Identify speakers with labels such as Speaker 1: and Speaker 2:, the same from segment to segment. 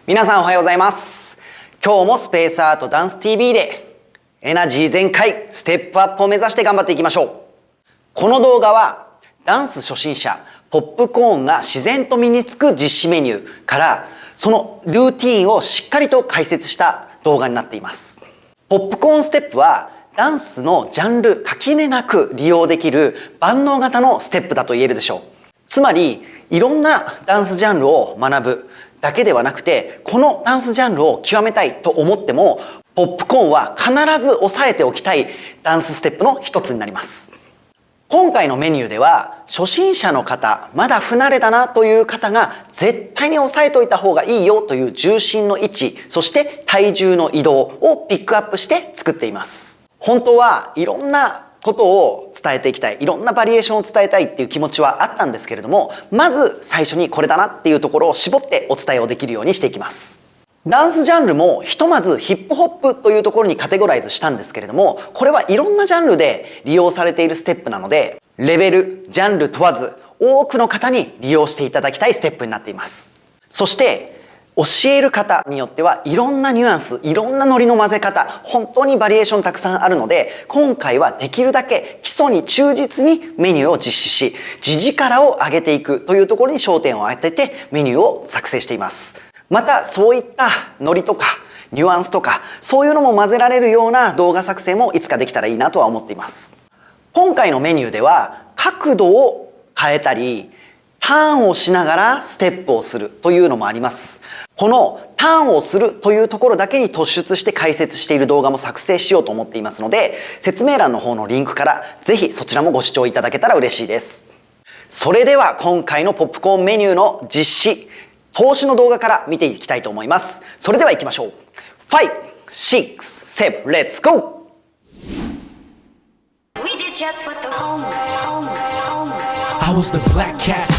Speaker 1: 皆さんおはようございます。今日もスペースアートダンス TV でエナジー全開ステップアップを目指して頑張っていきましょう。この動画はダンス初心者ポップコーンが自然と身につく実施メニューからそのルーティーンをしっかりと解説した動画になっています。ポップコーンステップはダンスのジャンル垣根なく利用できる万能型のステップだと言えるでしょう。つまりいろんなダンスジャンルを学ぶだけではなくて、このダンスジャンルを極めたいと思ってもポップコーンは必ず押さえておきたいダンスステップの一つになります。今回のメニューでは初心者の方、まだ不慣れだなという方が絶対に押さえておいた方がいいよという重心の位置、そして体重の移動をピックアップして作っています。本当はいろんなことを伝えていきたい、いろんなバリエーションを伝えたいっていう気持ちはあったんですけれども、まず最初にこれだなっていうところを絞ってお伝えをできるようにしていきます。ダンスジャンルもひとまずヒップホップというところにカテゴライズしたんですけれども、これはいろんなジャンルで利用されているステップなので、レベル、ジャンル問わず多くの方に利用していただきたいステップになっています。そして教える方によってはいろんなニュアンス、いろんなノリの混ぜ方、本当にバリエーションたくさんあるので、今回はできるだけ基礎に忠実にメニューを実施し、力を上げていくというところに焦点を当ててメニューを作成しています。またそういったノリとかニュアンスとかそういうのも混ぜられるような動画作成もいつかできたらいいなとは思っています。今回のメニューでは角度を変えたりターンをしながらステップをするというのもあります。このターンをするというところだけに突出して解説している動画も作成しようと思っていますので、説明欄の方のリンクからぜひそちらもご視聴いただけたら嬉しいです。それでは今回のポップコーンメニューの実施投資の動画から見ていきたいと思います。それでは行きましょう。5、6、7、Let's go!
Speaker 2: I was the black cat.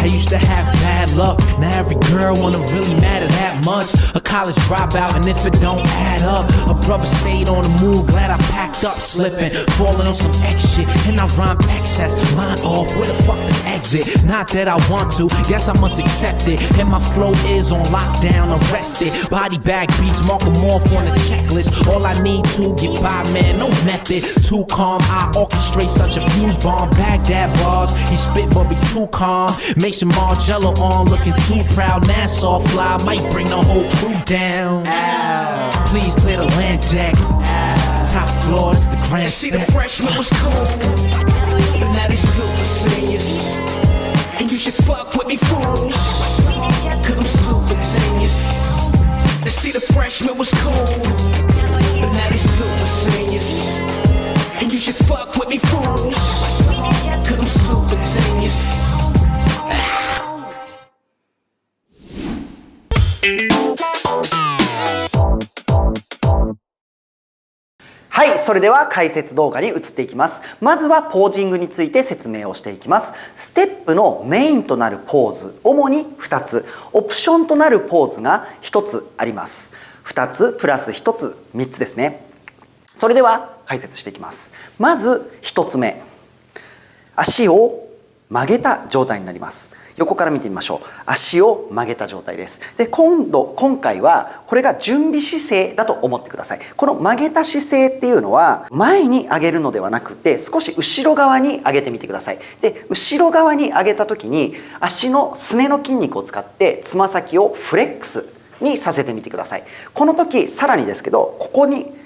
Speaker 2: I used to have bad luck. Now every girl wanna really matter that much. A college dropout, and if it don't add up, a brother stayed on the move. Glad I packed up, slipping, falling on some X shit, and I rhyme excess. Line off, where the fuck the exit? Not that I want to, guess I must accept it. And my flow is on lockdown, arrested. Body bag beats, mark them off on the checklist. All I need to get by, man, no method. Too calm, I orchestrate such a fuse bomb. Baghdad bars, he spit but be too calm. Mason Margello on, looking too proud. Nassau fly, might bring the whole crew down. Ow. Please clear the land deck. Ow. Top floor, this the grand
Speaker 3: See
Speaker 2: step.
Speaker 3: the freshman was cool, but now they super seniors. And you should fuck with me fools, cause I'm super genius. They see the freshman was cool, but now they super seniors. And you should fuck with me fools, cause I'm super genius.
Speaker 1: はい、それでは解説動画に移っていきます。まずはポージングについて説明をしていきます。ステップのメインとなるポーズ、主に2つ、オプションとなるポーズが1つあります。2つプラス1つ、3つですね。それでは解説していきます。まず1つ目、足を曲げた状態になります。横から見てみましょう。足を曲げた状態です。で、今回はこれが準備姿勢だと思ってください。この曲げた姿勢っていうのは前に上げるのではなくて少し後ろ側に上げてみてください。で、後ろ側に上げた時に足のすねの筋肉を使ってつま先をフレックスにさせてみてください。この時さらにですけど、ここに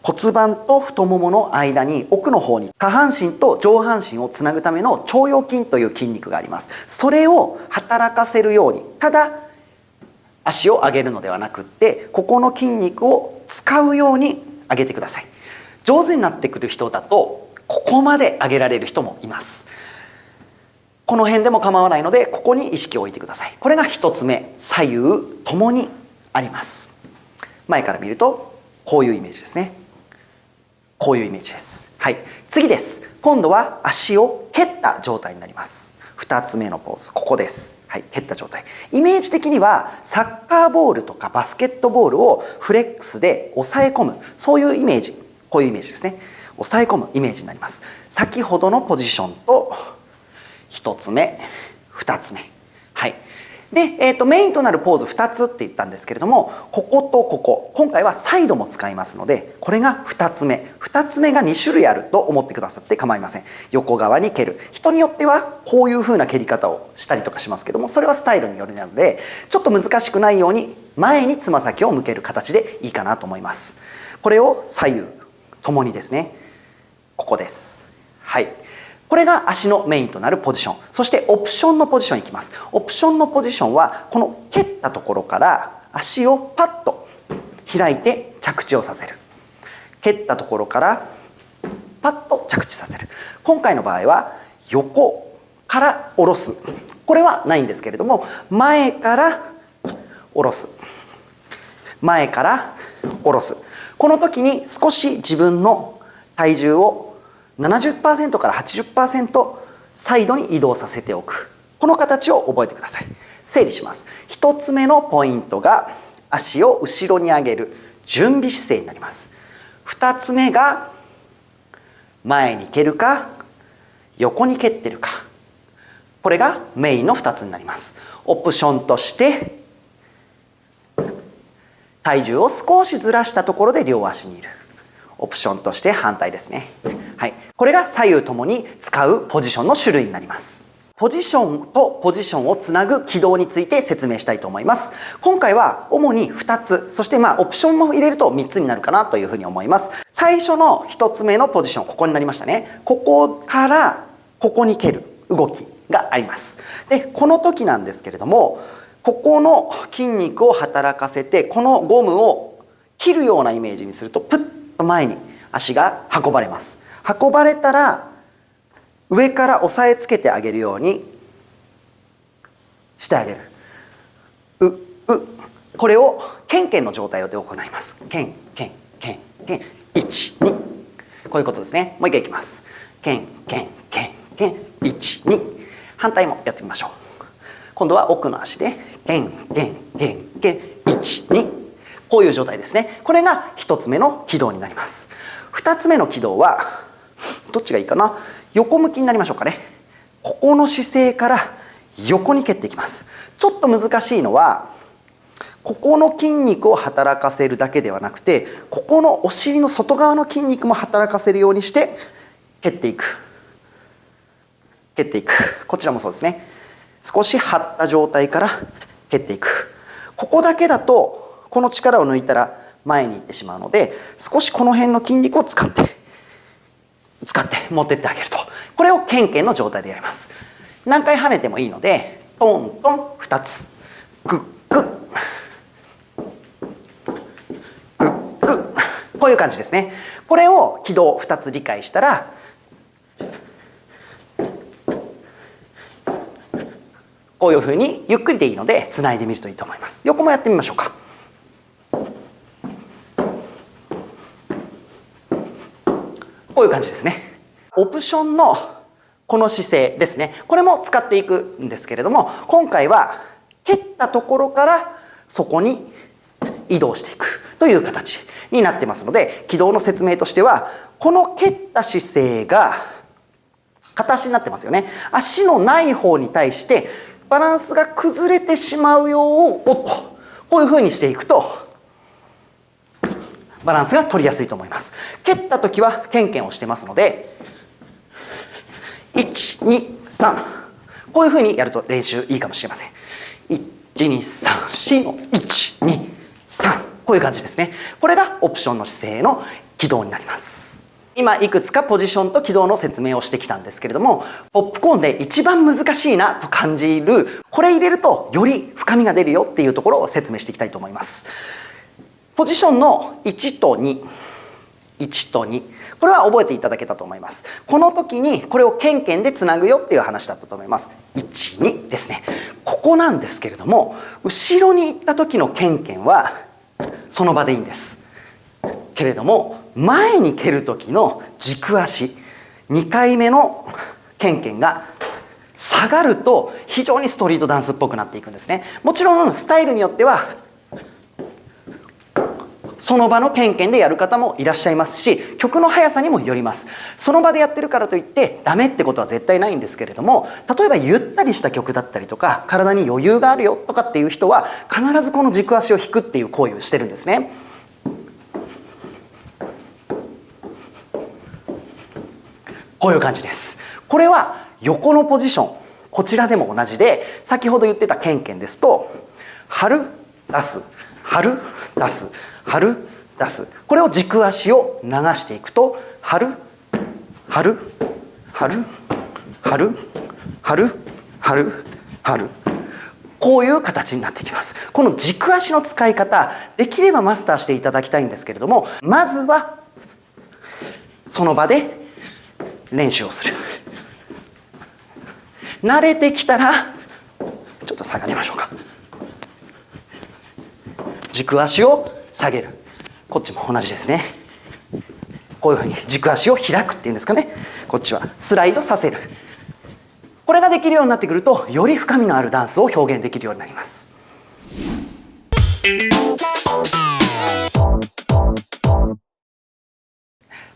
Speaker 1: 骨盤と太ももの間に奥の方に下半身と上半身をつなぐための腸腰筋という筋肉があります。それを働かせるように、ただ足を上げるのではなくってここの筋肉を使うように上げてください。上手になってくる人だとここまで上げられる人もいます。この辺でも構わないのでここに意識を置いてください。これが1つ目、左右ともにあります。前から見るとこういうイメージですね。こういうイメージです。はい、次です。今度は足を蹴った状態になります。2つ目のポーズ、ここです。はい、蹴った状態。イメージ的にはサッカーボールとかバスケットボールをフレックスで抑え込む、そういうイメージ、こういうイメージですね。抑え込むイメージになります。先ほどのポジションと1つ目、2つ目。はい。で、メインとなるポーズ2つって言ったんですけれども、こことここ、今回はサイドも使いますので、これが2つ目。2つ目が2種類あると思ってくださって構いません。横側に蹴る。人によってはこういう風な蹴り方をしたりとかしますけども、それはスタイルによるなので、ちょっと難しくないように前につま先を向ける形でいいかなと思います。これを左右ともにですね、ここです。はい。これが足のメインとなるポジション。そしてオプションのポジションいきます。オプションのポジションはこの蹴ったところから足をパッと開いて着地をさせる。蹴ったところからパッと着地させる。今回の場合は横から下ろす。これはないんですけれども、前から下ろす。前から下ろす。この時に少し自分の体重を70% から 80% サイドに移動させておく。この形を覚えてください。整理します。1つ目のポイントが足を後ろに上げる準備姿勢になります。2つ目が前に蹴るか横に蹴ってるか。これがメインの2つになります。オプションとして体重を少しずらしたところで両足にいる。オプションとして反対ですね。はい。これが左右ともに使うポジションの種類になります。ポジションとポジションをつなぐ軌道について説明したいと思います。今回は主に2つ、そしてオプションも入れると3つになるかなというふうに思います。最初の1つ目のポジション、ここになりましたね。ここからここに蹴る動きがあります。で、この時なんですけれども、ここの筋肉を働かせて、このゴムを切るようなイメージにすると、プッと前に足が運ばれます。運ばれたら上から押さえつけてあげるようにしてあげる。これをケンケンの状態で行います。ケンケンケンケン1、2。こういうことですね。もう一回いきます。ケンケンケンケン1、2。反対もやってみましょう。今度は奥の足でケンケンケンケン1、2。こういう状態ですね。これが1つ目の軌道になります。2つ目の軌道はどっちがいいかな。横向きになりましょうかね。ここの姿勢から横に蹴っていきます。ちょっと難しいのはここの筋肉を働かせるだけではなくて、ここのお尻の外側の筋肉も働かせるようにして蹴っていく。蹴っていく。こちらもそうですね。少し張った状態から蹴っていく。ここだけだとこの力を抜いたら前に行ってしまうので、少しこの辺の筋肉を使って持ってってあげると。これをケンケンの状態でやります。何回跳ねてもいいので、トントン2つ、グッグッグッグッ、こういう感じですね。これを軌道2つ理解したら、こういうふうにゆっくりでいいのでつないでみるといいと思います。横もやってみましょうか。こういう感じですね。オプションのこの姿勢ですね。これも使っていくんですけれども、今回は蹴ったところからそこに移動していくという形になってますので、軌道の説明としては、この蹴った姿勢が片足になってますよね。足のない方に対してバランスが崩れてしまうよう、こういうふうにしていくとバランスが取りやすいと思います。蹴った時はケンケンをしてますので、1、2、3。こういうふうにやると練習いいかもしれません。1、2、3、4の1、2、3。こういう感じですね。これがオプションの姿勢の軌道になります。今いくつかポジションと軌道の説明をしてきたんですけれども、ポップコーンで一番難しいなと感じる、これ入れるとより深みが出るよっていうところを説明していきたいと思います。ポジションの1と2、1と2、これは覚えていただけたと思います。この時にこれをケンケンでつなぐよっていう話だったと思います。1、2ですね。ここなんですけれども、後ろに行った時のケンケンはその場でいいんですけれども、前に蹴る時の軸足、2回目のケンケンが下がると非常にストリートダンスっぽくなっていくんですね。もちろんスタイルによってはその場のケンケンでやる方もいらっしゃいますし、曲の速さにもよります。その場でやってるからといってダメってことは絶対ないんですけれども、例えばゆったりした曲だったりとか、体に余裕があるよとかっていう人は必ずこの軸足を引くっていう行為をしてるんですね。こういう感じです。これは横のポジション、こちらでも同じで、先ほど言ってたケンケンですと、張る、出す、張る、出す、張る、出す、これを軸足を流していくと、張る、張る、張る、張る、張る、張る、張る、こういう形になってきます。この軸足の使い方、できればマスターしていただきたいんですけれども、まずはその場で練習をする。慣れてきたらちょっと下がりましょうか。軸足を下げる。こっちも同じですね。こういうふうに軸足を開くっていうんですかね。こっちはスライドさせる。これができるようになってくると、より深みのあるダンスを表現できるようになります。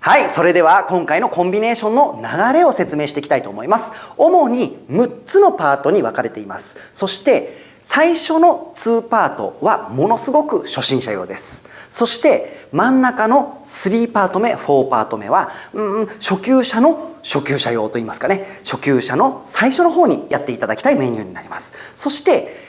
Speaker 1: はい、それでは今回のコンビネーションの流れを説明していきたいと思います。主に6つのパートに分かれています。そして最初の2パートはものすごく初心者用です。そして真ん中の3パート目、4パート目は初級者の初級者用といいますかね、初級者の最初の方にやっていただきたいメニューになります。そして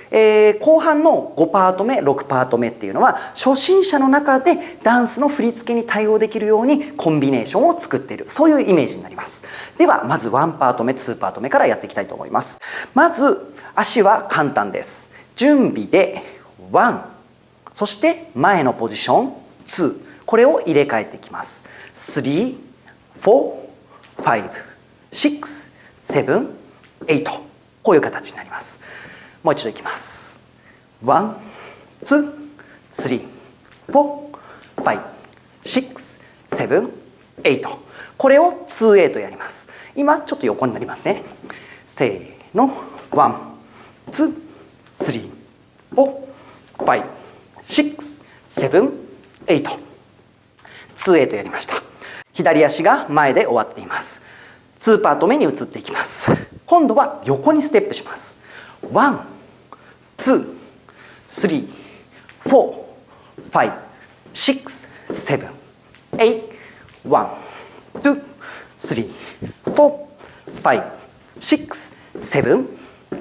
Speaker 1: 後半の5パート目、6パート目っていうのは初心者の中でダンスの振り付けに対応できるようにコンビネーションを作っている、そういうイメージになります。ではまず1パート目、2パート目からやっていきたいと思います。まず足は簡単です。準備で1、そして前のポジション2、これを入れ替えていきます。3、4、5、6、7、8、こういう形になります。もう一度いきます。1、2、3、4、5、6、7、8。これを2-8やります。今ちょっと横になりますね。せーの。1、2、3、4、5、6、7、8。2-8やりました。左足が前で終わっています。2パート目に移っていきます。今度は横にステップします。1、2、3、4、5、6、7、8、1、2、3、4、5、6、7、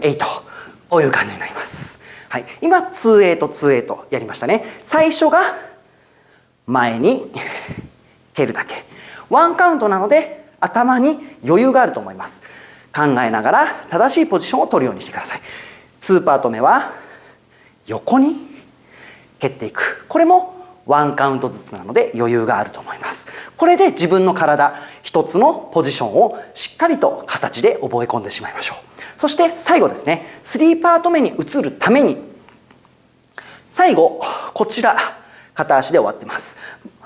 Speaker 1: 8。こういう感じになります。はい、今2-8、2-8やりましたね。最初が前に蹴るだけ。ワンカウントなので頭に余裕があると思います。考えながら正しいポジションを取るようにしてください。2パート目は横に蹴っていく。これもワンカウントずつなので余裕があると思います。これで自分の体一つのポジションをしっかりと形で覚え込んでしまいましょう。そして最後ですね、3パート目に移るために最後こちら片足で終わってます。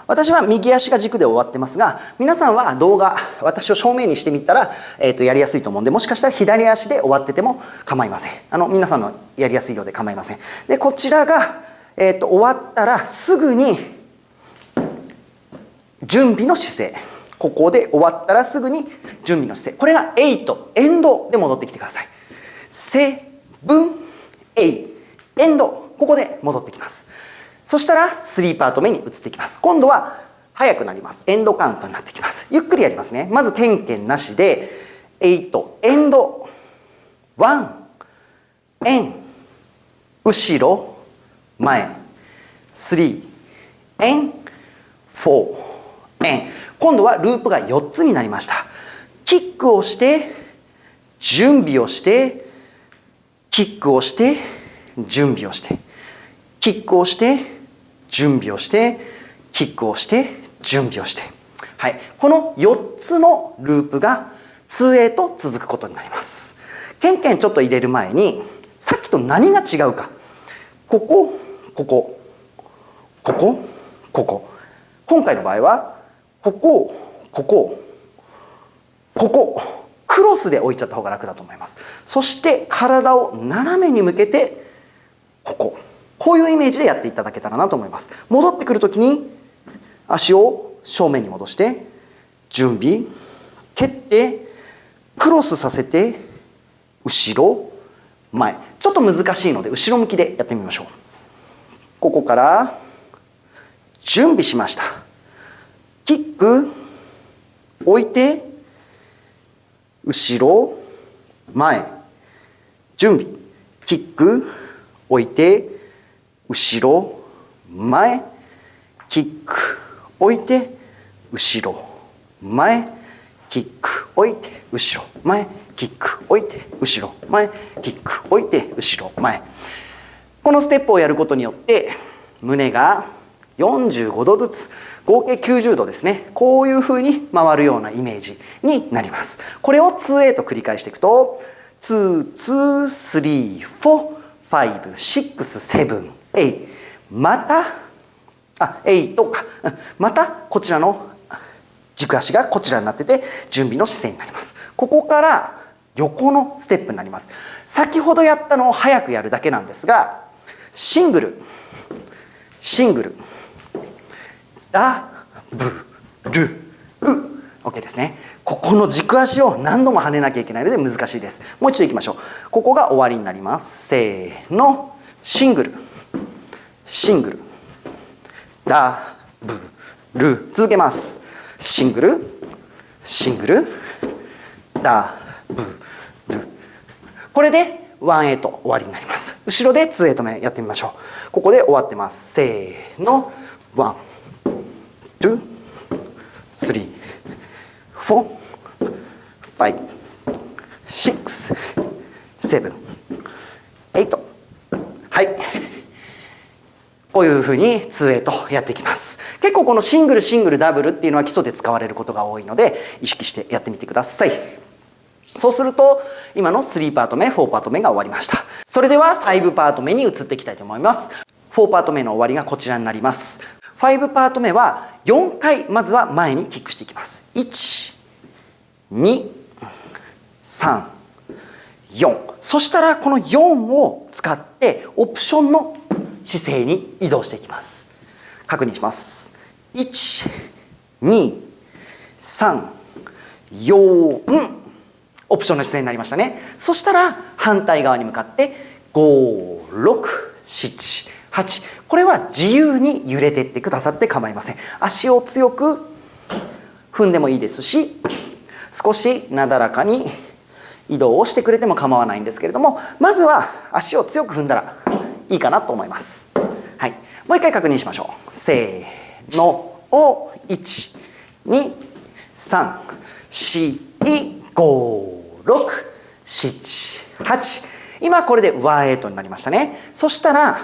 Speaker 1: 私は右足が軸で終わってますが、皆さんは動画、私を正面にしてみたら、やりやすいと思うんで、もしかしたら左足で終わってても構いません。皆さんのやりやすいようで構いません。で、こちらが、終わったらすぐに準備の姿勢。ここで終わったらすぐに準備の姿勢。これが8、エンドで戻ってきてください。7、8、エンド。ここで戻ってきます。そしたら3パート目に移ってきます。今度は速くなります。エンドカウントになってきます。ゆっくりやりますね。まずケンケンなしで8、エンド、1、エン、後ろ、前、3、エン、4、エン。今度はループが4つになりました。キックをして、準備をして、キックをして、準備をして、キックをして、準備をして、キックをして、準備をして。はい。この4つのループが 2A と続くことになります。ケンケンちょっと入れる前に、さっきと何が違うか。ここ、ここ、ここ、ここ。今回の場合は、ここ、ここ、ここ。クロスで置いちゃった方が楽だと思います。そして体を斜めに向けて、ここういうイメージでやっていただけたらなと思います。戻ってくるときに足を正面に戻して準備、蹴ってクロスさせて後ろ前。ちょっと難しいので後ろ向きでやってみましょう。ここから準備しました。キック置いて後ろ前準備、キック置いて後ろ前、キック置いて後ろ前、キック置いて後ろ前、キック置いて後ろ前、キック置いて後ろ前。このステップをやることによって胸が45度ずつ合計90度ですね、こういう風に回るようなイメージになります。これを 2A と繰り返していくと2、2、3、4、5、6、7、8、また8か、またこちらの軸足がこちらになってて準備の姿勢になります。ここから横のステップになります。先ほどやったのを早くやるだけなんですが、シングルシングルダブルOK ですね。ここの軸足を何度も跳ねなきゃいけないので難しいです。もう一度いきましょう。ここが終わりになります。せーの、シングルシングルダブル、続けます。シングルシングルダブル。これで1-8終わりになります。後ろで2-8目やってみましょう。ここで終わってます。せーの、1、2、3、4、5、6、7、8。はい。こういうふうに 2-8 やっていきます。結構このシングルシングルダブルっていうのは基礎で使われることが多いので意識してやってみてください。そうすると今の3パート目4パート目が終わりました。それでは5パート目に移っていきたいと思います。4パート目の終わりがこちらになります。5パート目は4回まずは前にキックしていきます。1、2、3、4。そしたらこの4を使ってオプションの姿勢に移動していきます。確認します。1、2、3、4。オプションの姿勢になりましたね。そしたら反対側に向かって5、6、7、8。これは自由に揺れていってくださって構いません。足を強く踏んでもいいですし、少しなだらかに移動をしてくれても構わないんですけれども、まずは足を強く踏んだらいいかなと思います。はい。もう一回確認しましょう。せーの。1、2、3、4、5、6、7、8。今これで1-8になりましたね。そしたら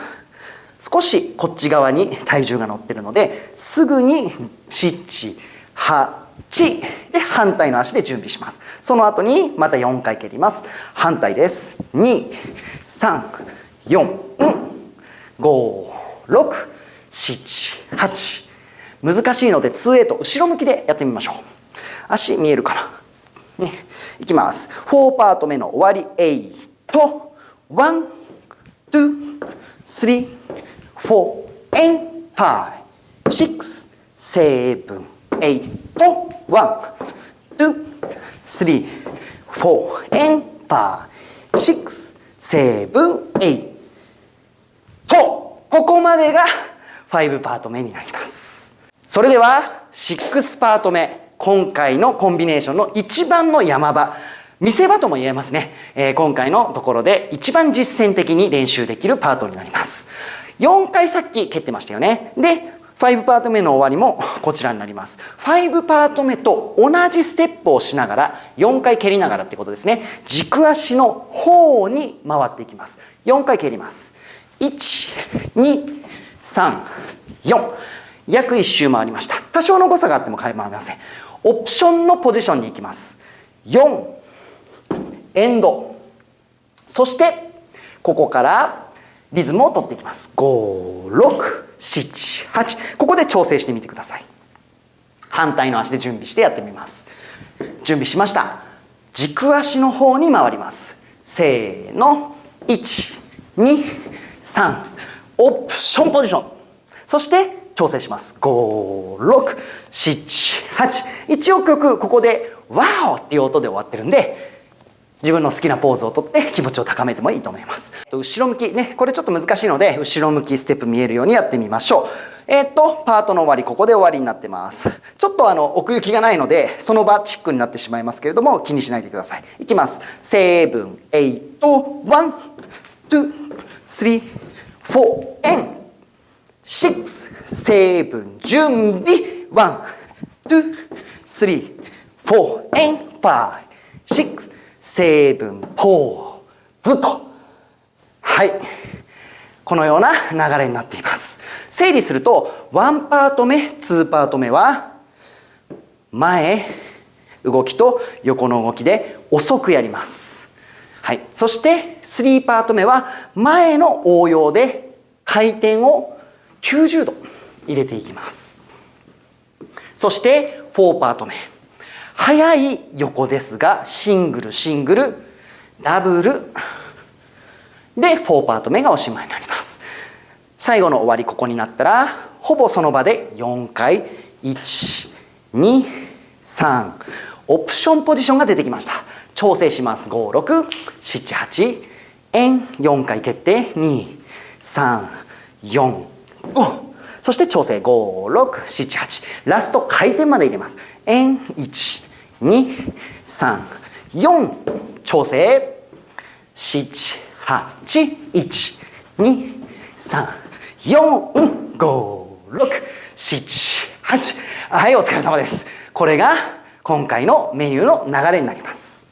Speaker 1: 少しこっち側に体重が乗ってるので、すぐに7、8で反対の足で準備します。その後にまた4回蹴ります。反対です。2、3、4、5、6、7、8。難しいので2-8後ろ向きでやってみましょう。足見えるかな、ね、いきます。4パート目の終わり8。1、2、3、4 and 5、6、7、8。1、2、3、4 and 5、6、7、8。と、ここまでが5パート目になります。それでは6パート目、今回のコンビネーションの一番の山場、見せ場とも言えますね。今回のところで一番実践的に練習できるパートになります。4回さっき蹴ってましたよね。で、5パート目の終わりもこちらになります。5パート目と同じステップをしながら4回蹴りながらってことですね。軸足の方に回っていきます。4回蹴ります。1、2、3、4。約1周回りました。多少の誤差があっても構いません。オプションのポジションに行きます。4、エンド。そしてここからリズムを取っていきます。5、6、7、8。ここで調整してみてください。反対の足で準備してやってみます。準備しました。軸足の方に回ります。せーの。1、2、3、オプションポジション。そして調整します。5、6、7、8。1億曲ここでワオっていう音で終わってるんで、自分の好きなポーズをとって気持ちを高めてもいいと思います。後ろ向きね、これちょっと難しいので、後ろ向きステップ見えるようにやってみましょう。パートの終わり、ここで終わりになってます。ちょっと奥行きがないので、その場チックになってしまいますけれども、気にしないでください。いきます。7、8、1、2、3、4、and 6、7、準備、1、2、3、4、and 5、6、7、ポーズと。はい。このような流れになっています。整理すると、1パート目、2パート目は、前、動きと横の動きで遅くやります。はい。そして、3パート目は、前の応用で回転を90度入れていきます。そして、4パート目。速い横ですが、シングル、シングル、ダブル、で、4パート目がおしまいになります。最後の終わりここになったら、ほぼその場で4回、1、2、3、オプションポジションが出てきました。調整します。5、6、7、8、4回決定、2、3、4、5。そして調整、5、6、7、8。ラスト回転まで入れます。1、2、3、4。調整、7、8、1、2、3、4、5、6、7、8。はい、お疲れ様です。これが今回のメニューの流れになります。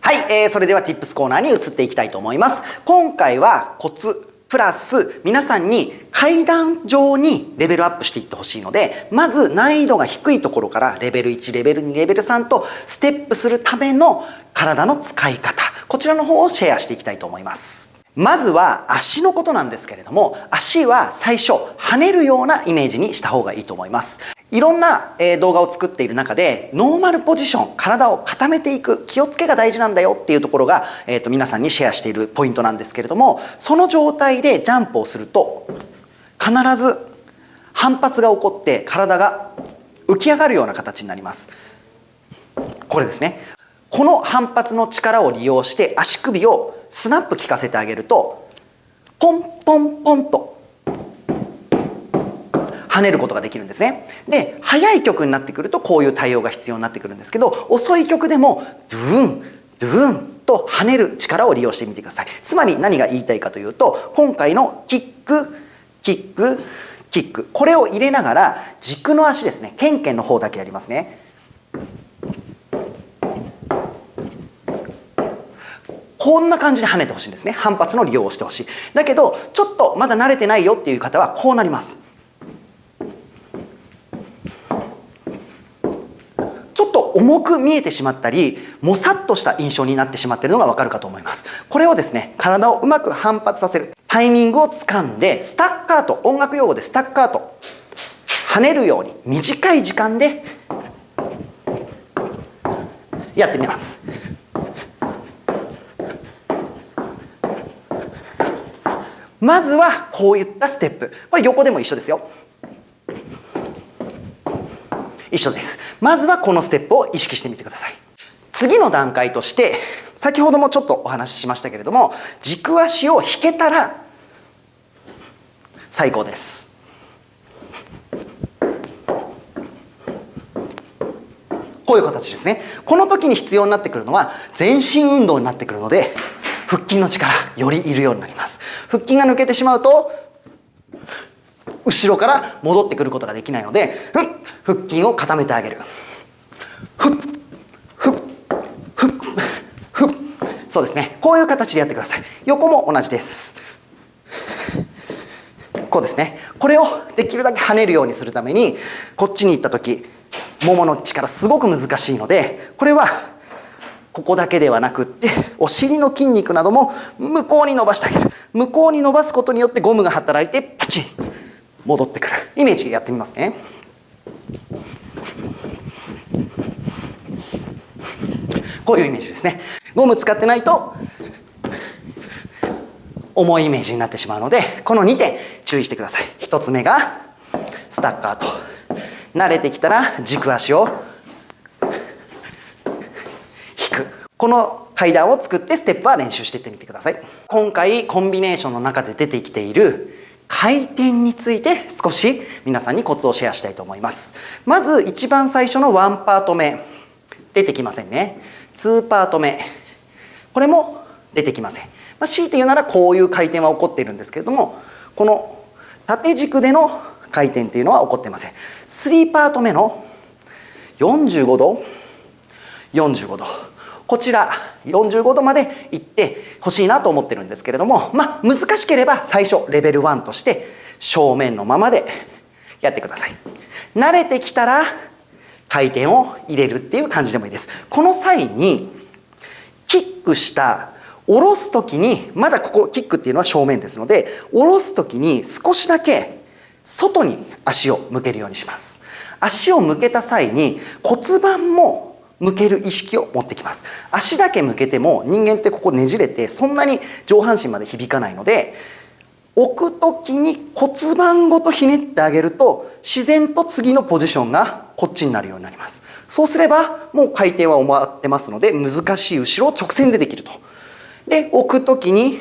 Speaker 1: はい、それでは Tips コーナーに移っていきたいと思います。今回はコツプラス皆さんに階段上にレベルアップしていってほしいので、まず難易度が低いところからレベル1、レベル2、レベル3とステップするための体の使い方、こちらの方をシェアしていきたいと思います。まずは足のことなんですけれども、足は最初跳ねるようなイメージにした方がいいと思います。いろんな動画を作っている中でノーマルポジション、体を固めていく気をつけが大事なんだよっていうところが、皆さんにシェアしているポイントなんですけれども、その状態でジャンプをすると必ず反発が起こって体が浮き上がるような形になります。これですね。この反発の力を利用して足首をスナップ効かせてあげるとポンポンポンと跳ねることができるんですね。で、速い曲になってくるとこういう対応が必要になってくるんですけど、遅い曲でもドゥーンドゥーンと跳ねる力を利用してみてください。つまり何が言いたいかというと、今回のキックキックキック、これを入れながら軸の足ですね、ケンケンの方だけやりますね。こんな感じで跳ねてほしいんですね。反発の利用をしてほしい。だけどちょっとまだ慣れてないよっていう方はこうなります。ちょっと重く見えてしまったり、もさっとした印象になってしまっているのがわかるかと思います。これをですね、体をうまく反発させるタイミングをつかんで、スタッカート、音楽用語でスタッカート、跳ねるように短い時間でやってみます。まずはこういったステップ、これ横でも一緒ですよ。一緒です。まずはこのステップを意識してみてください。次の段階として、先ほどもちょっとお話ししましたけれども、軸足を引けたら最高です。こういう形ですね。この時に必要になってくるのは全身運動になってくるので、腹筋の力よりいるようになります。腹筋が抜けてしまうと後ろから戻ってくることができないので、腹筋を固めてあげる。ふっふっふっふっ。そうですね。こういう形でやってください。横も同じです。こうですね。これをできるだけ跳ねるようにするために、こっちに行った時ももの力すごく難しいので、これはここだけではなくって、お尻の筋肉なども向こうに伸ばしてあげる。向こうに伸ばすことによってゴムが働いてパチン戻ってくるイメージでやってみますね。こういうイメージですね。ゴム使ってないと重いイメージになってしまうので、この2点注意してください。1つ目がスタッカート。慣れてきたら軸足を引く。この階段を作ってステップは練習していってみてください。今回コンビネーションの中で出てきている回転について少し皆さんにコツをシェアしたいと思います。まず一番最初の1パート目出てきませんね。2パート目これも出てきません。強いて言うならこういう回転は起こっているんですけれども、この縦軸での回転っていうのは起こっていません。3パート目の45度45度こちら45度まで行ってほしいなと思ってるんですけれども、難しければ最初レベル1として正面のままでやってください。慣れてきたら回転を入れるっていう感じでもいいです。この際にキックした下ろす時に、まだここキックっていうのは正面ですので、下ろす時に少しだけ外に足を向けるようにします。足を向けた際に骨盤も向ける意識を持ってきます。足だけ向けても人間ってここねじれてそんなに上半身まで響かないので、置く時に骨盤ごとひねってあげると自然と次のポジションがこっちになるようになります。そうすればもう回転は終わってますので、難しい後ろを直線でできると。で、置く時に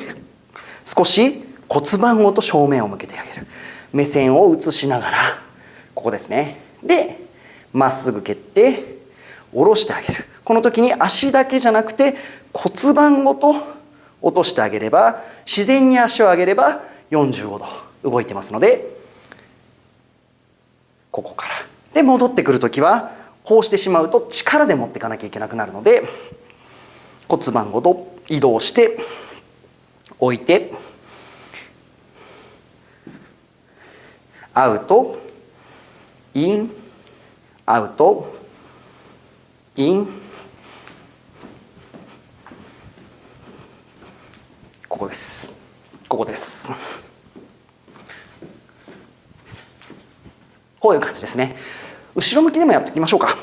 Speaker 1: 少し骨盤ごと正面を向けてあげる。目線を移しながらここですね。で、まっすぐ蹴って下ろしてあげる。この時に足だけじゃなくて骨盤ごと落としてあげれば、自然に足を上げれば45度動いてますので、ここからで戻ってくる時はこうしてしまうと力で持っていかなきゃいけなくなるので、骨盤ごと移動して置いてアウトインアウトイン、ここです。ここです。こういう感じですね。後ろ向きでもやっていきましょうか。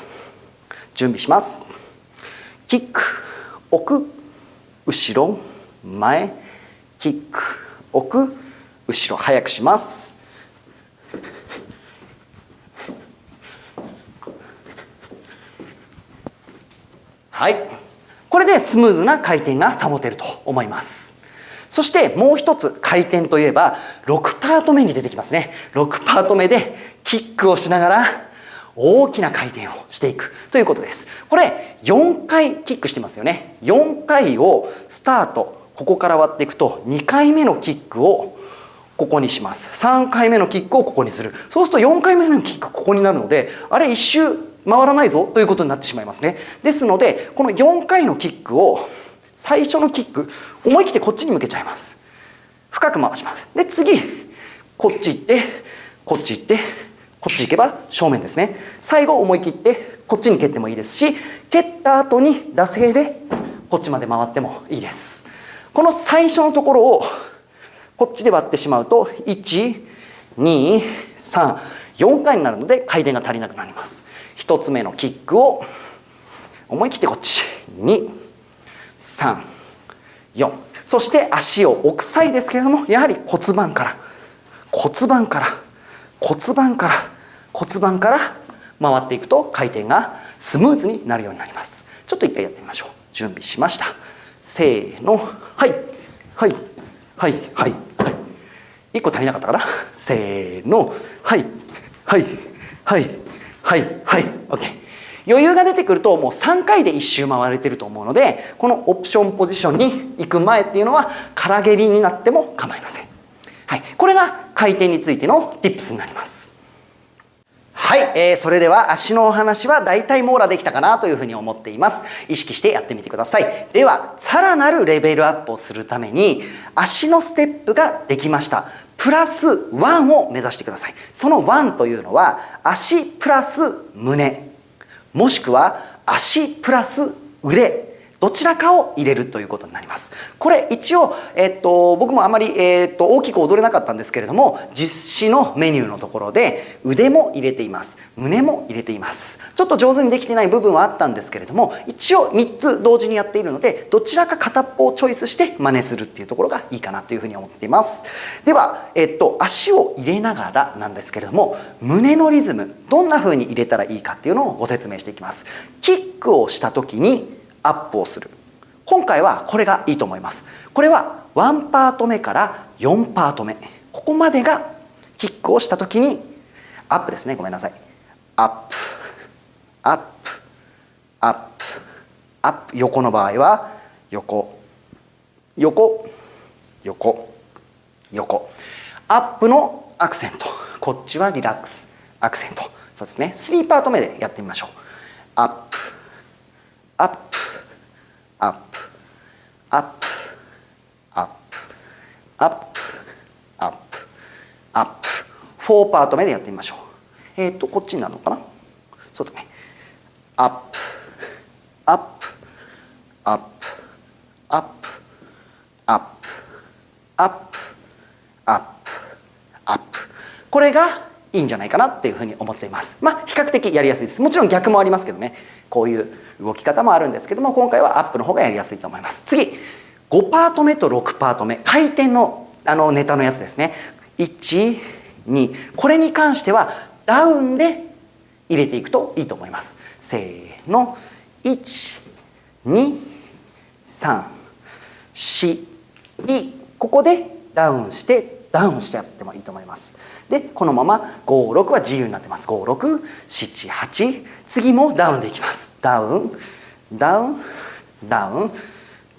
Speaker 1: 準備します。キック、置く、後ろ、前、キック、置く、後ろ、早くします。はい、これでスムーズな回転が保てると思います。そしてもう一つ回転といえば6パート目に出てきますね。6パート目でキックをしながら大きな回転をしていくということです。これ4回キックしてますよね。4回をスタート、ここから割っていくと2回目のキックをここにします。3回目のキックをここにする。そうすると4回目のキックここになるので、あれ一周回らないぞということになってしまいますね。ですのでこの4回のキックを最初のキック思い切ってこっちに向けちゃいます。深く回します。で次こっち行ってこっち行ってこっち行けば正面ですね。最後思い切ってこっちに蹴ってもいいですし、蹴った後に惰性でこっちまで回ってもいいです。この最初のところをこっちで割ってしまうと1、2、3、4回になるので回転が足りなくなります。1つ目のキックを思い切ってこっち2、3、4、そして足を置く際ですけれども、やはり骨盤から骨盤から骨盤から骨盤から回っていくと回転がスムーズになるようになります。ちょっと一回やってみましょう。準備しました。せーの、はいはいはいはいはい。1個足りなかったかな。せーの、はいはいはいはいはい。 OK。余裕が出てくるともう3回で1周回れてると思うので、このオプションポジションに行く前っていうのは空蹴りになっても構いません。はい、これが回転についての Tips になります。はい、それでは足のお話はだいたい網羅できたかなというふうに思っています。意識してやってみてください。ではさらなるレベルアップをするために足のステップができました。プラス1を目指してください。その1というのは足プラス胸、もしくは足プラス腕、どちらかを入れるということになります。これ一応、僕もあまり、大きく踊れなかったんですけれども、実施のメニューのところで腕も入れています。胸も入れています。ちょっと上手にできてない部分はあったんですけれども、一応3つ同時にやっているので、どちらか片っぽをチョイスして真似するっていうところがいいかなというふうに思っています。では、足を入れながらなんですけれども、胸のリズム、どんなふうに入れたらいいかっていうのをご説明していきます。キックをした時にアップをする。今回はこれがいいと思います。これは1パート目から4パート目。ここまでがキックをした時にアップですね。ごめんなさい。アップ、アップ、アップ、アップ。横の場合は横、横、横、横。アップのアクセント。こっちはリラックス、アクセント。そうですね。3パート目でやってみましょう。アップ、アップ、アップ、アップ、アップ、アップ、アップ、アップ。4パート目でやってみましょう。こっちになるのかな。そうだね。アップ、アップ、アップ、アップ、アップ、アップ、アップ、アップ。これがいいんじゃないかなっていうふうに思っています。まあ比較的やりやすいです。もちろん逆もありますけどね。こういう動き方もあるんですけども、今回はアップの方がやりやすいと思います。次、5パート目と6パート目、回転のネタのやつですね。1、2、これに関してはダウンで入れていくといいと思います。せーの、1、2、3、4、2、ここでダウンしてダウンしちゃってもいいと思います。でこのまま5、6は自由になってます。5、6、7、8、次もダウンでいきます。ダウン、ダウン、ダウン、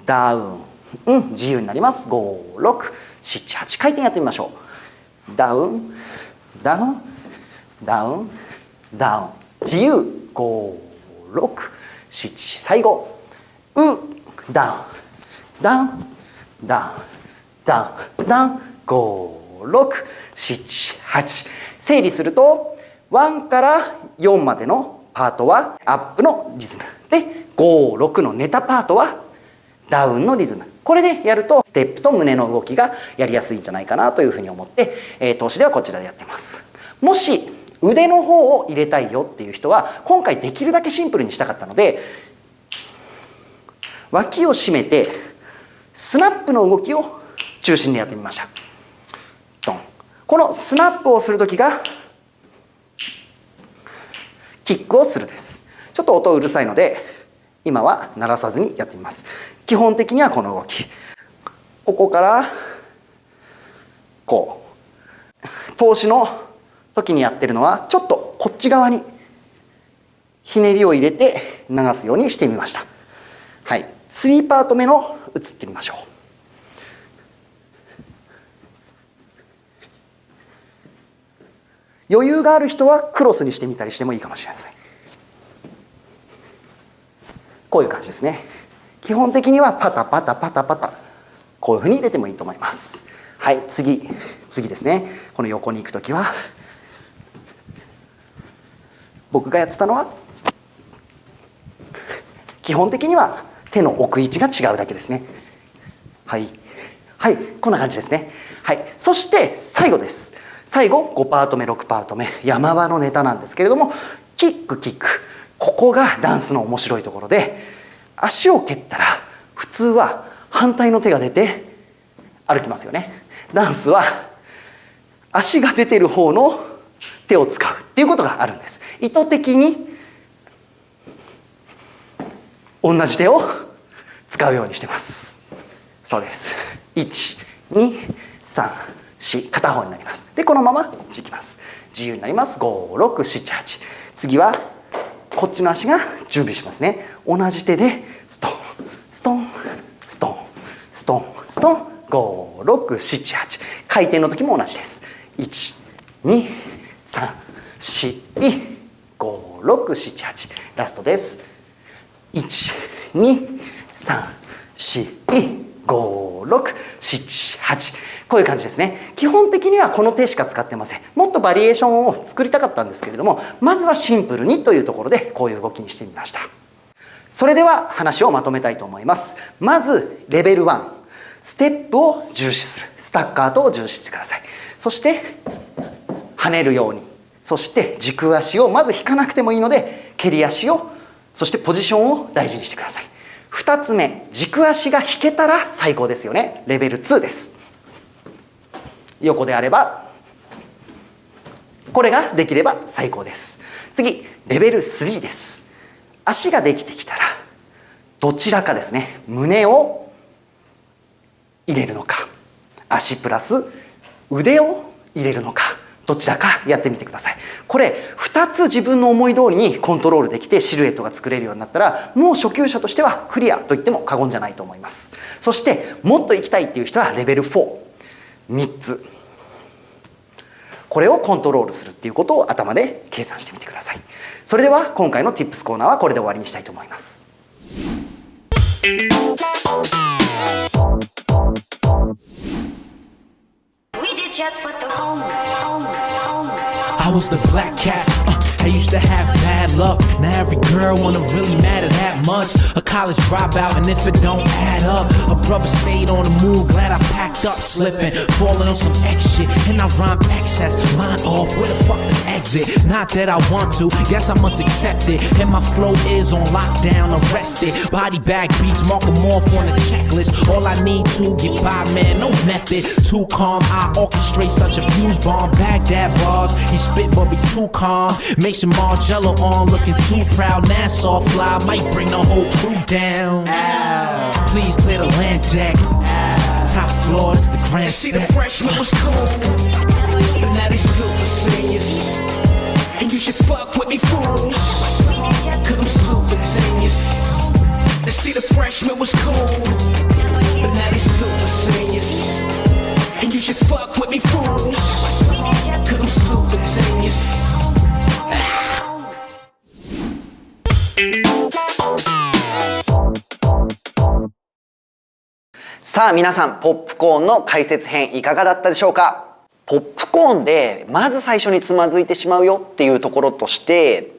Speaker 1: ダウン、自由になります。5、6、7、8、回転やってみましょう。ダウン、ダウン、ダウン、ダウン、自由。5、6、7、最後ダウン、ダウン、ダウン、ダウン、ダウン、5、6、7、8。整理すると1から4までのパートはアップのリズムで、5、6のネタパートはダウンのリズム。これでやるとステップと胸の動きがやりやすいんじゃないかなというふうに思って、投資ではこちらでやってます。もし腕の方を入れたいよっていう人は、今回できるだけシンプルにしたかったので、脇を締めてスナップの動きを中心でやってみました。ドン。このスナップをするときがキックをするです。ちょっと音うるさいので今は鳴らさずにやってみます。基本的にはこの動き。ここからこう。投資の時にやってるのはちょっとこっち側にひねりを入れて流すようにしてみました。はい。3パート目の移ってみましょう。余裕がある人はクロスにしてみたりしてもいいかもしれません。こういう感じですね。基本的にはパタパタパタパタ、こういうふうに入れてもいいと思います。はい、次ですね。この横に行くときは僕がやってたのは基本的には手の置く位置が違うだけですね。はいはい、こんな感じですね。はい、そして最後です。最後5パート目6パート目、山場のネタなんですけれども、キックキック、ここがダンスの面白いところで、足を蹴ったら普通は反対の手が出て歩きますよね。ダンスは足が出てる方の手を使うっていうことがあるんです。意図的に同じ手を使うようにしてます。そうです。1、2、3、4、片方になります。でこのままこっち行きます。自由になります。5、6、7、8。次はこっちの足が準備しますね。同じ手でストンストンストンストンストン、5、6、7、8。回転の時も同じです。1、2、3、4、5、6、7、8。ラストです。1、2、3、4、5、6、7、8。こういう感じですね。基本的にはこの手しか使ってません。もっとバリエーションを作りたかったんですけれども、まずはシンプルにというところでこういう動きにしてみました。それでは話をまとめたいと思います。まずレベル1、ステップを重視する、スタッカートを重視してください。そして跳ねるように、そして軸足をまず引かなくてもいいので蹴り足を、そしてポジションを大事にしてください。2つ目、軸足が引けたら最高ですよね。レベル2です。横であればこれができれば最高です。次、レベル3です。足ができてきたらどちらかですね、胸を入れるのか、足プラス腕を入れるのか、どちらかやってみてください。これ2つ自分の思い通りにコントロールできてシルエットが作れるようになったら、もう初級者としてはクリアと言っても過言じゃないと思います。そしてもっと行きたいっていう人はレベル4、3つ、これをコントロールするっていうことを頭で計算してみてください。それでは今回の Tips コーナーはこれで終わりにしたいと思います。
Speaker 2: I was the black cat. I used to have bad luck. Now every girl wanna really matter that much. A college dropout, and if it don't add up, a brother stayed on the move. Glad I packed up, slipping, falling on some X shit, and I rhyme excess. Line off, where the fuck the exit? Not that I want to, guess I must accept it. And my flow is on lockdown, arrested. Body bag beats, mark them off on the checklist. All I need to get by, man, no method. Too calm, I orchestrate such a fuse bomb. Baghdad bars, he spit but be too calm. Mason Margello on, looking too proud. Nassau fly, might bring the whole crew down. Ow. Please clear the land deck. Ow. Top floor, it's the grand
Speaker 3: See,
Speaker 2: step.
Speaker 3: the freshmen was cool, but now they super seniors. And you should fuck with me, fool, cause I'm super genius. They see the freshmen was cool, but now they super seniors. And you should fuck with me, fool, cause I'm super genius.
Speaker 1: さあ皆さん、ポップコーンの解説編いかがだったでしょうか。ポップコーンでまず最初につまずいてしまうよっていうところとして、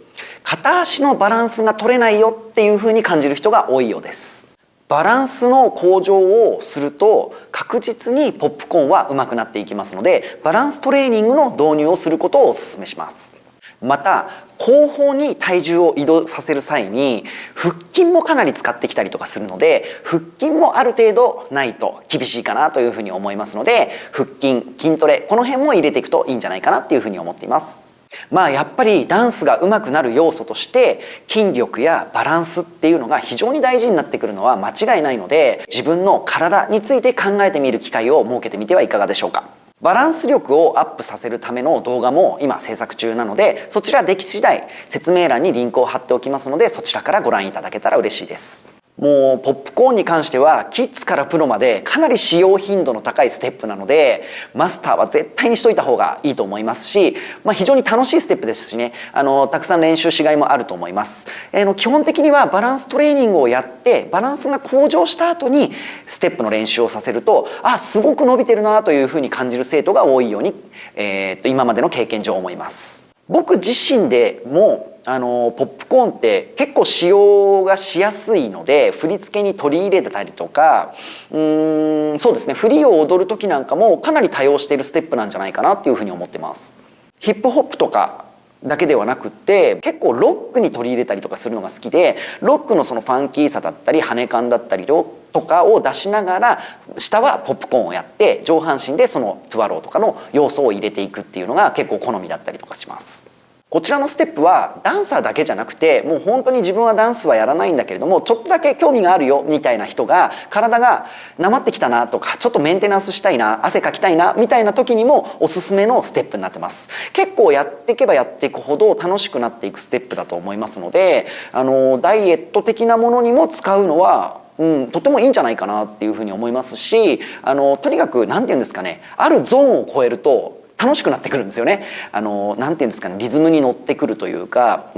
Speaker 1: 片足のバランスが取れないよっていうふうに感じる人が多いようです。バランスの向上をすると確実にポップコーンは上手くなっていきますので、バランストレーニングの導入をすることをお勧めします。また後方に体重を移動させる際に腹筋もかなり使ってきたりとかするので、腹筋もある程度ないと厳しいかなというふうに思いますので、腹筋、筋トレ、この辺も入れていくといいんじゃないかなっていうふうに思っています。まあやっぱりダンスが上手くなる要素として筋力やバランスっていうのが非常に大事になってくるのは間違いないので、自分の体について考えてみる機会を設けてみてはいかがでしょうか。バランス力をアップさせるための動画も今制作中なので、そちらでき次第説明欄にリンクを貼っておきますので、そちらからご覧いただけたら嬉しいです。もうポップコーンに関してはキッズからプロまでかなり使用頻度の高いステップなので、マスターは絶対にしといた方がいいと思いますし、非常に楽しいステップですしね、たくさん練習しがいもあると思います。基本的にはバランストレーニングをやってバランスが向上した後にステップの練習をさせると、すごく伸びてるなというふうに感じる生徒が多いように、今までの経験上思います。僕自身でもポップコーンって結構使用がしやすいので、振り付けに取り入れてたりとか、そうですね、フリーを踊る時なんかもかなり多用しているステップなんじゃないかなっていうふうに思ってます。ヒップホップとかだけではなくって結構ロックに取り入れたりとかするのが好きで、ロックのそのファンキーさだったり跳ね感だったりとかを出しながら、下はポップコーンをやって上半身でそのトゥアローとかの要素を入れていくっていうのが結構好みだったりとかします。こちらのステップはダンサーだけじゃなくて、もう本当に自分はダンスはやらないんだけれどもちょっとだけ興味があるよみたいな人が、体がなまってきたなとかちょっとメンテナンスしたいな、汗かきたいなみたいな時にもおすすめのステップになってます。結構やっていけばやっていくほど楽しくなっていくステップだと思いますので、ダイエット的なものにも使うのはとてもいいんじゃないかなっていうふうに思いますし、とにかく何て言うんですかね、あるゾーンを超えると楽しくなってくるんですよね。なんていうんですかね、リズムに乗ってくるというか、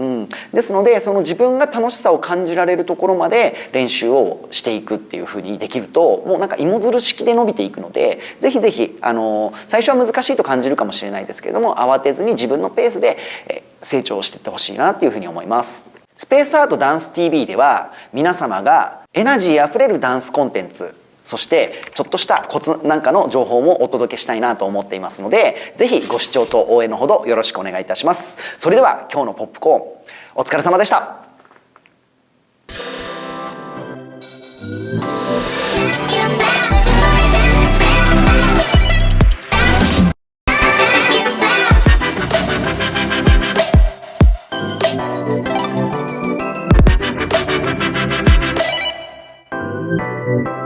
Speaker 1: ですのでその自分が楽しさを感じられるところまで練習をしていくっていうふうにできると、もうなんか芋づる式で伸びていくので、ぜひぜひ最初は難しいと感じるかもしれないですけれども、慌てずに自分のペースで成長していってほしいなっていうふうに思います。スペースアートダンス TV では皆様がエナジーあふれるダンスコンテンツ、そしてちょっとしたコツなんかの情報もお届けしたいなと思っていますので、ぜひご視聴と応援のほどよろしくお願いいたします。それでは今日のポップコーンお疲れ様でした。
Speaker 4: Thank you.